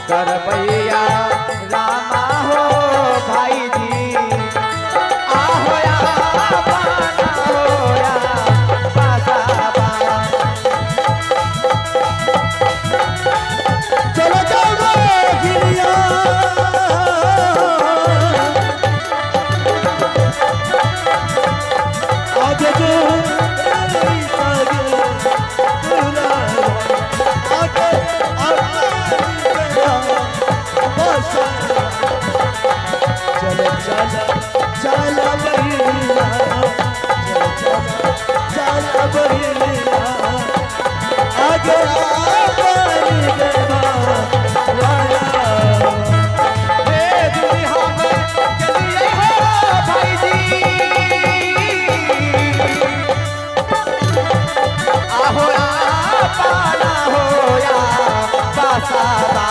करबैया रामा हो भाई जी आहो या बाना हो या बासाबा। चलो चलो गिरिया आज जो चलो चलो बहिया चलो बहिया आगे भाई जी आहो या पाना हो या बासाबा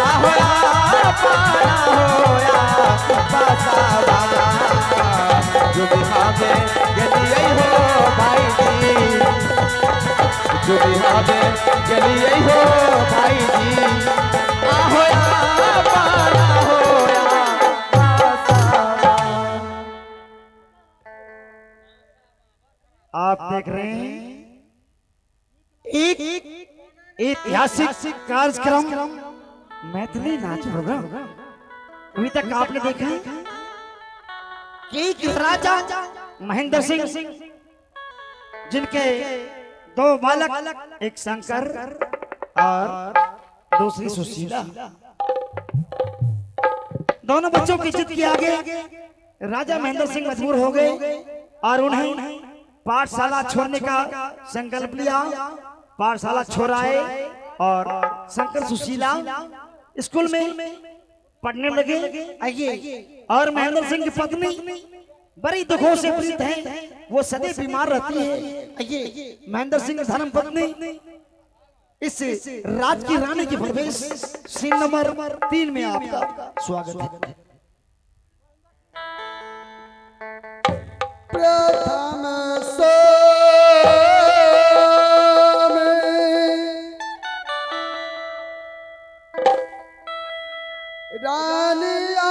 आहो या पाना हो या बासाबा। जो बिहार में गलिए हो भाई जी जो बिहार में गलिए हो भाई जी आहो या पाना हो या बासाबा। आप देख रहे हैं एक ऐतिहासिक कार्यक्रम मैथिली नाच प्रोग्राम। अभी तक आपने देखा है कि एक राजा महेंद्र सिंह जिनके दो बालक एक शंकर और दूसरी सुशीला, दोनों बच्चों की जिद के आगे राजा महेंद्र सिंह मजबूर हो गए और उन्हें पाठशाला छोड़ने का संकल्प लिया। पाठशाला छोड़ाए और शंकर सुशीला स्कूल में पढ़ने लगे। आइए, और महेंद्र सिंह की पत्नी बड़ी दुखों से पीड़ित है, वो सदैव बीमार रहती है। आइए, महेंद्र सिंह धर्म पत्नी इस राज की रानी की प्रवेश सीन नंबर 3 में आपका स्वागत है। प्रथम रानिया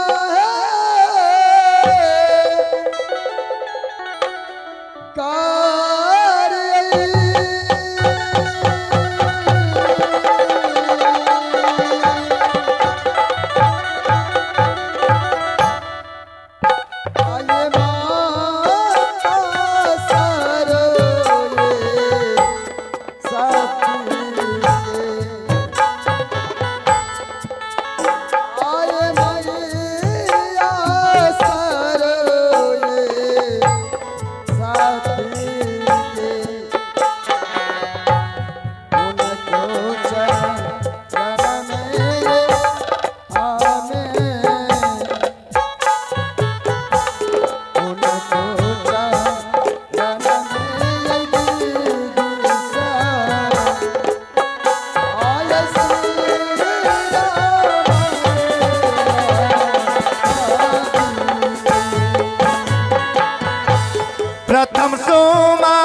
प्रथम सोमा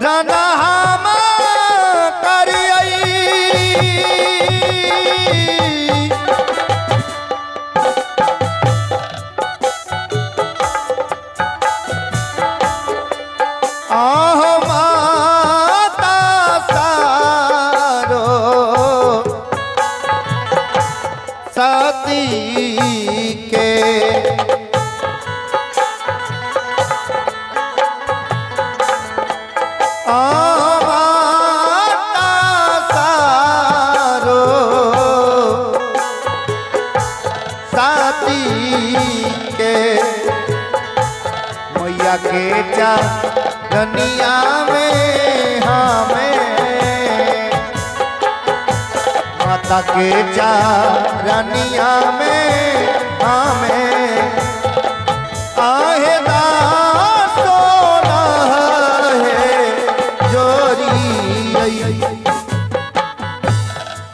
राना हम करियई आहो माता सारो सती के माता सारो साथी के मैया के चरनिया में हमें माता के चरनिया में हमें आहे सोना है जोरी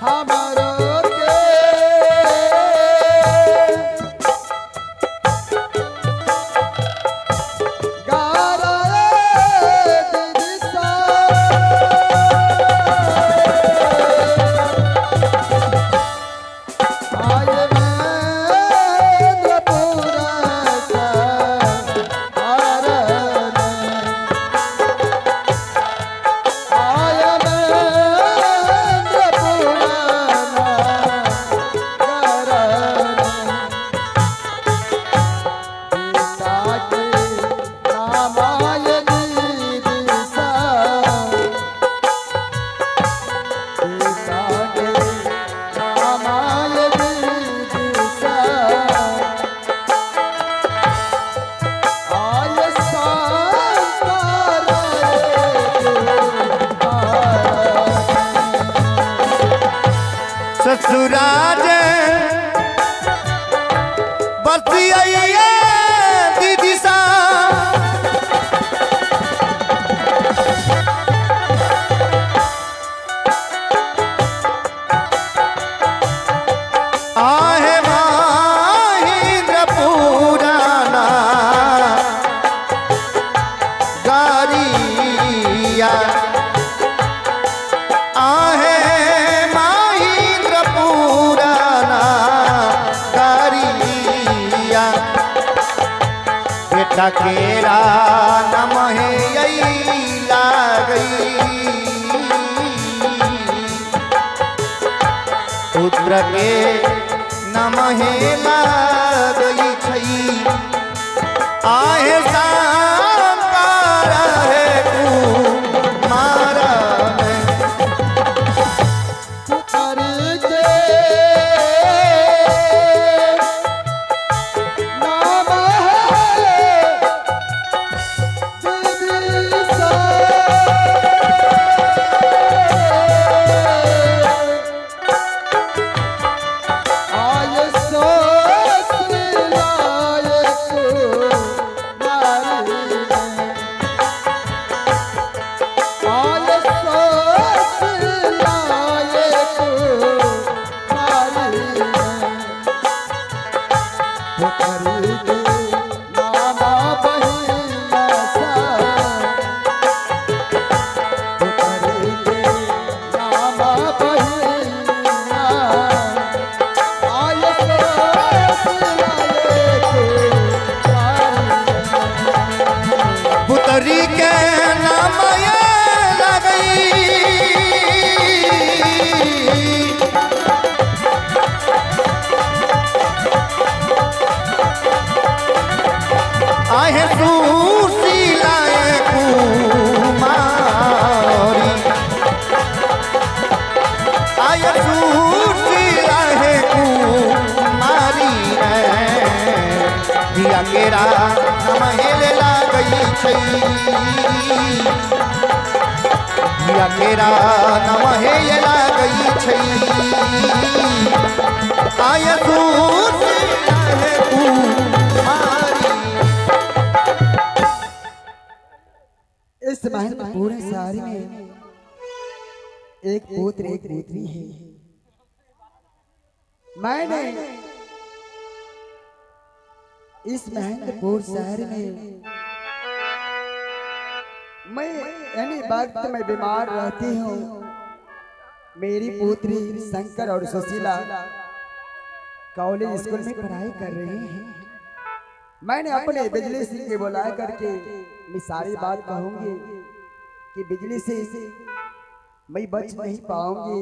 हमारो के गारा दिशा बेटा केरा नम है यही लागई पुत्र के नम है लागई छई आहे सांकार है कुमार में पुत्र के नाम है विदिशा आय सोच लायक नारी आय सोच लायक नारी पुत्री के नामा बहिना सा पुत्री के नामा बहिना आय सोच लायक नारी पुतरी के नाम ये लगई आहे सुशीला कुमारी आहे सुशीला कुमारी दिया केरा नम हेले लागई छई दिया केरा नम हेले लागई छई आय सुशीला कुमारी इस महत्वपूर्ण सारी में एक पुत्र एक पुत्री है। मैंने इस महत्वपूर्ण शहर में मैं यानी वक्त में बीमार रहती हूँ। मेरी पुत्री शंकर और सुशीला कॉलेज स्कूल में पढ़ाई कर रहे हैं। मैंने अपने बिजली सिंह के बुला करके मैं सारी बात कहूंगी कि बिजली से मैं बच नहीं पाऊंगी।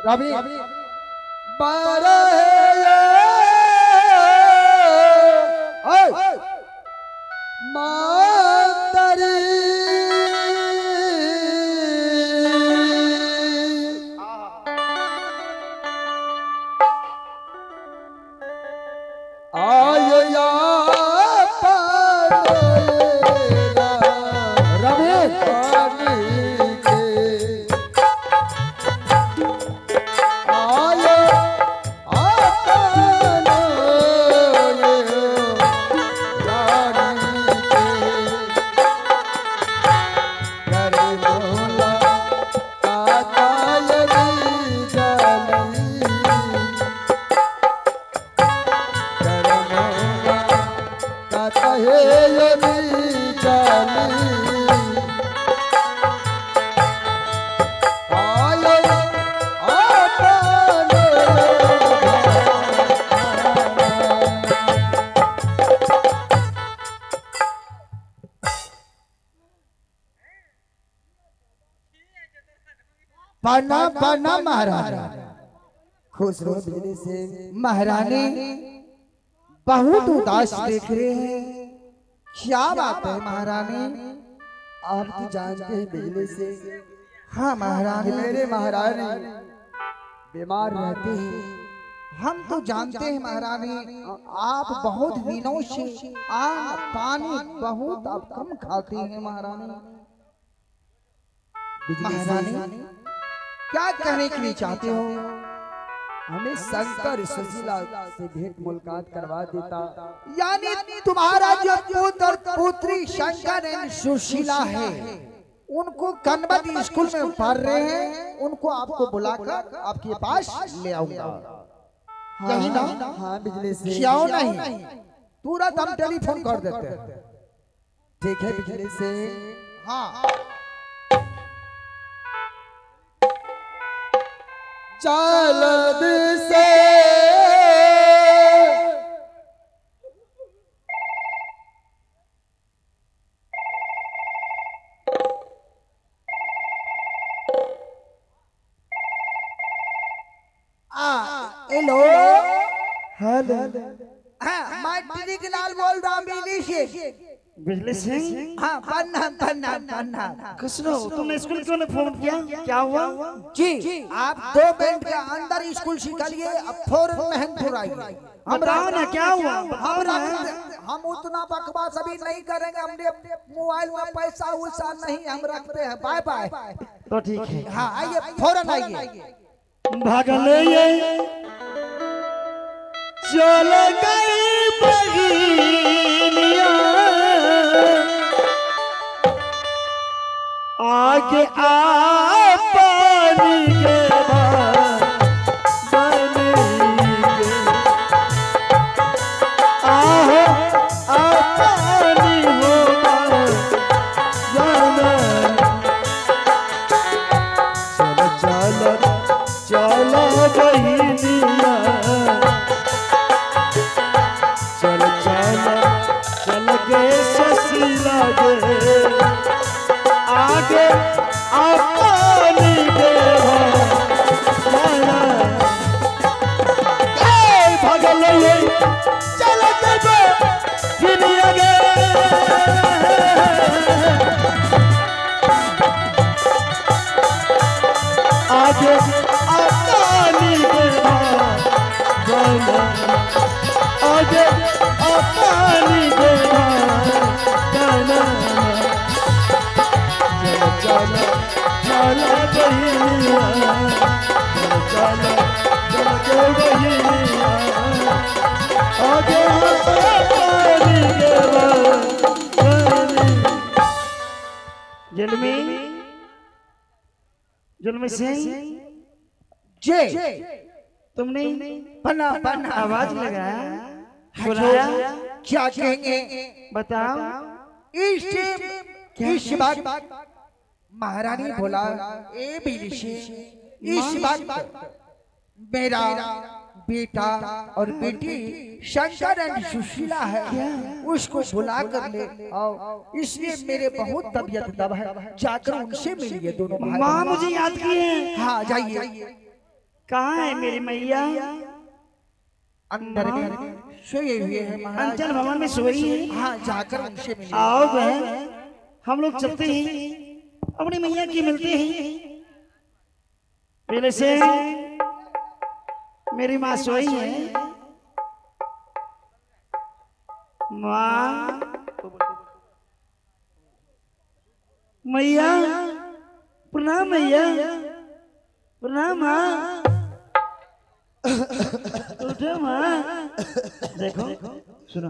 रवि पाना पाना महाराजा खुश रहो बिजली से। महारानी बहुत उदास देख रहे हैं, क्या बात है महारानी? आप तो जानते हैं बिजली से हाँ महारानी, मेरे महारानी बीमार रहते हैं। हम तो जानते हैं महारानी, आप बहुत दिनों से अन्न पानी बहुत आप कम खाती हैं महारानी। महारानी क्या कहने के लिए चाहते हो? हमें शंकर सुशीला से भेंट मुलाकात करवा देता। यानी तुम्हारा जो पुत्र पुत्री शंकर एंड सुशीला है, उनको कन्वट स्कूल में पढ़ रहे हैं, उनको आपको बुलाकर आपके पास ले आऊंगा। यही ना? हाँ बिजली से। क्यों नहीं, तुरंत हम टेलीफोन कर देते हैं। ठीक है बिजली से। हाँ चालद से हेलो हेलो हाँ मैं टिरिक लाल बोल रहा हूँ बिजली से। बिजली सिंह, हाँ प्रणाम प्रणाम प्रणाम। खुश रहो। तुमने स्कूल क्यों नहीं फोन किया? क्या हुआ? जी आप 2 मिनट के अंदर स्कूल निकलिए, अब फौरन मेहनपुर आइए। बताओ ना क्या हुआ? हम उतना बकवास अभी नहीं करेंगे, हमने मोबाइल में पैसा वैसा नहीं हम रखते हैं। Bye bye. तो ठीक है। हाँ आइए फौरन आइए। भागल ये चल गई बगिनिया, आगे आ पानी के बनेंगे, आहो आ पानी होगा जाना। चल चल बहिनिया, चल चल चल गे ससुरा गे, आगे अपनी देवा भगल चल गे गिनिया गे, आगे अपनी देवा गाना, आगे अपनी देवा गाना। चल चल बहिनिया, चल चल के बहिनिया, आगे अपनी देवा गाना। जुल्मी सिंह जी तुमने बना बना आवाज लगाया, बुलाया, क्या कहेंगे बताओ। इस बात महारानी बोला ए बिलिशी, इस बात मेरा बेटा और बेटी शंकर एंड सुशीला है, उसको बुला कर ले आओ। इसलिए मेरे बहुत तबीयत दब है, जाकर उनसे मिलिए दोनों भाई। माँ मुझे याद किए। हाँ जाइए। कहाँ है मेरी मैया? अंदर में सोए हुए हैं महाराज। अंचल भवन में सोई है। हाँ जाकर उनसे मिलिए। आओ बहन, हम लोग चलते हैं, अपनी मैया की मिलते हैं। पहले से मेरी माँ सोई है। माँ, मैया प्रणाम, मैया प्रणाम। माँ उठो माँ, देखो सुनो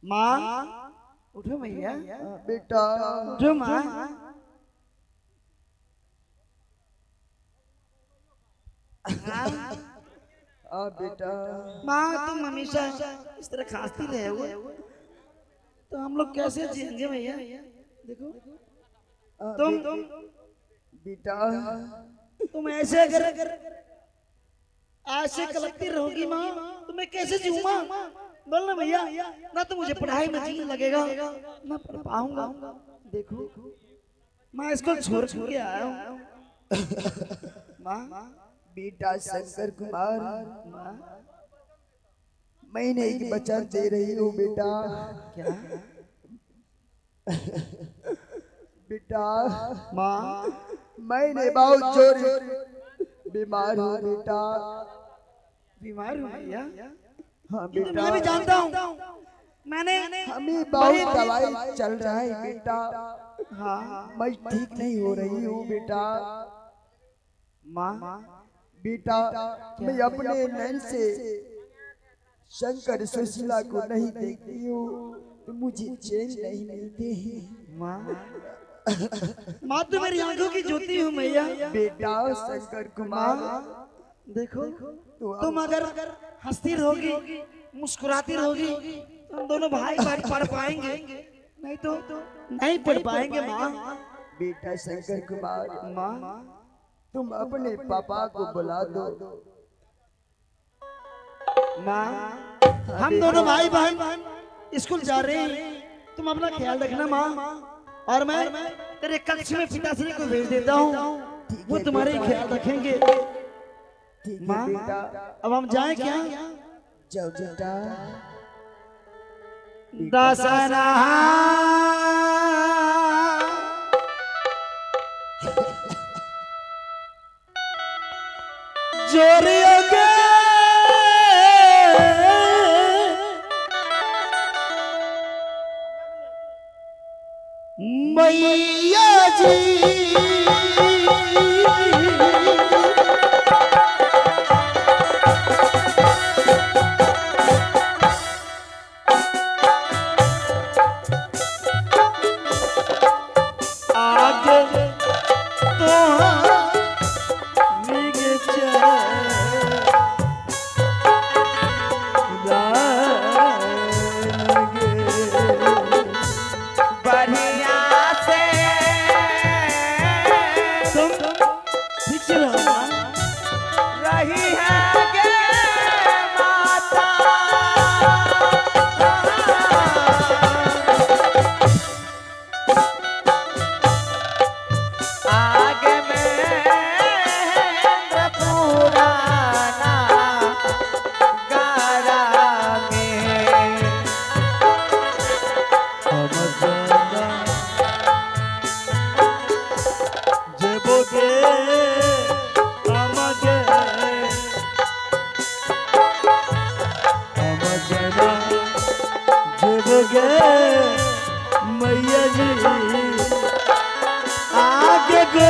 माँ, उठो मैया, बेटा उठो माँ। बेटा माँ तुम हमेशा इस तरह खांसती रहे हो तो हम लोग कैसे जिएंगे भैया? देखो तुम बेटा तुम ऐसे अगर ऐसे कलकती रहोगी माँ तो मैं कैसे जीऊँ माँ? बोल ना भैया, ना तो मुझे पढ़ाई में जी लगेगा ना पढ़ पाऊंगा। देखो माँ इसको छोड़ के आया हूँ। माँ बेटा शंकर कुमार, मैंने एक वचन दे रही हूँ बेटा। क्या? बेटा माँ मैंने बहुत जोर बीमार हूँ बेटा। बीमार हूँ भैया? हाँ ये तो बेटा मैं भी जानता हूँ, मैंने हमें बहुत दवाई चल रहा है बेटा। हाँ मैं ठीक नहीं हो रही हूँ बेटा। माँ बेटा मैं अपने नैन से शंकर सुशीला को नहीं देखती हूँ तो मुझे चैन नहीं मिलते हैं। माँ तो मेरी आंखों की ज्योति हूँ मैया। बेटा शंकर कुमार देखो तुम अगर हंसती रहोगी मुस्कुराती रहोगी तो हम दोनों भाई भाई पढ़ पाएंगे, नहीं तो नहीं पढ़ पाएंगे। माँ बेटा शंकर कुमार, माँ तुम अपने पापा को बुला दो। माँ हम दोनों भाई बहन स्कूल जा रहे हैं, तुम अपना ख्याल रखना माँ। और मैं तेरे कक्ष में पिताश्री को भेज देता हूँ, वो तुम्हारे ख्याल रखेंगे। माँ अब हम जाएं क्या? जाओ बेटा। दशरहा जोरियोगे मैया जी, मैया जी आगे गो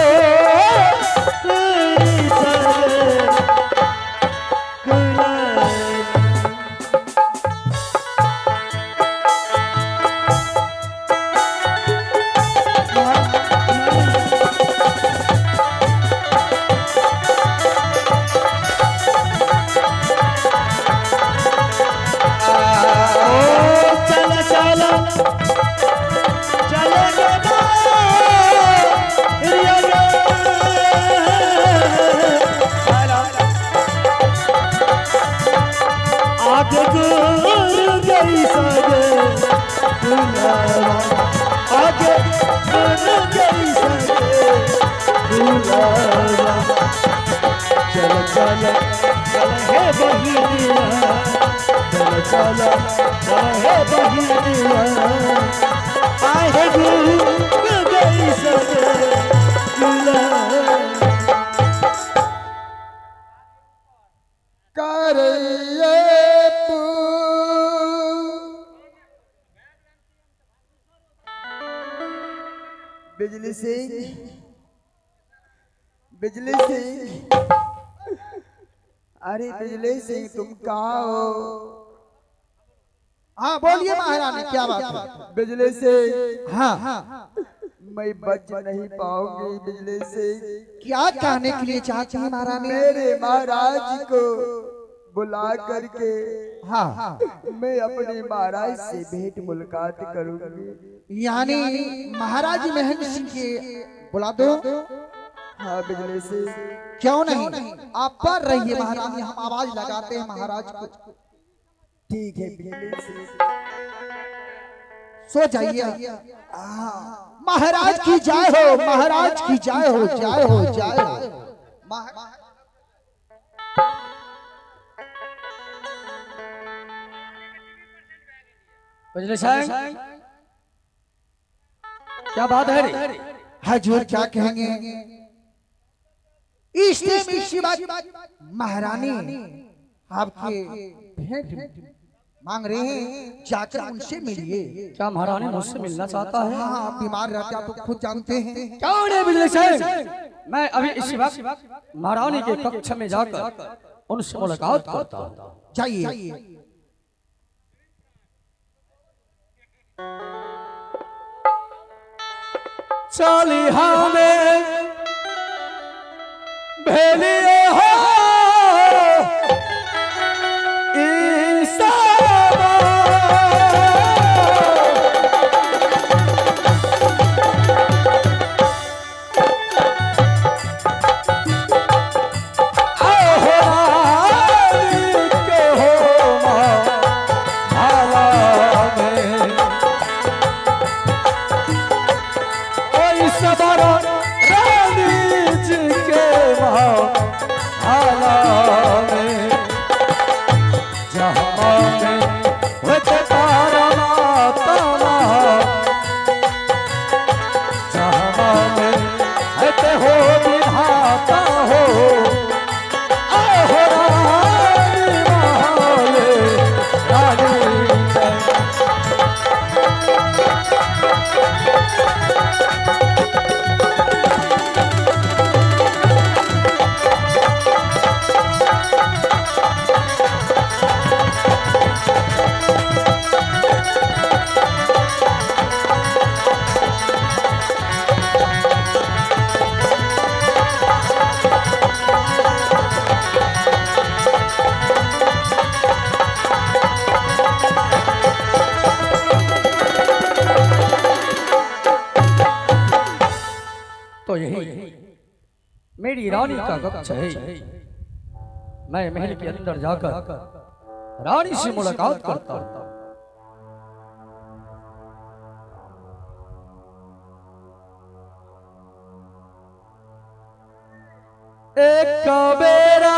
बिजली सिंह, बिजली सिंह, अरे बिजली सिंह तुम कहाँ हो? हाँ बोलिए महारानी, क्या बात है? बिजली सिंह, हाँ मैं बच नहीं पाऊंगी बिजली सिंह। क्या कहने के लिए चाहती हैं महारानी? मेरे महाराज को बुला करके हाँ मैं अपने महाराज से भेंट मुलाकात करूंगी। यानी महाराज महेंद्र सिंह के बुला दो। हाँ बिजली से क्यों नहीं, आप पर रहिए महारानी, हम आवाज लगाते हैं महाराज को। ठीक है बिजली से सो जाइए। महाराज की जय हो, महाराज की जय हो, जय हो, जय हो। बिजली सिंह क्या बात है रे? हजूर क्या कहेंगे? महारानी आपके भेंट मांग रहे हैं, जाकर उनसे मिलिए। क्या महारानी मुझसे मिलना चाहता है? हाँ आप बीमार रहते आप तो खुद जानते हैं। कौन है बिजली सिंह? मैं अभी इसी वक्त महारानी के कक्ष में जाकर उनसे मुलाकात करता हूँ। जाइए। चली हमें भेलिए हो मेरी रानी का कक्ष है। मैं महल के अंदर जाकर रानी से मुलाकात करता हूँ। एक बेरा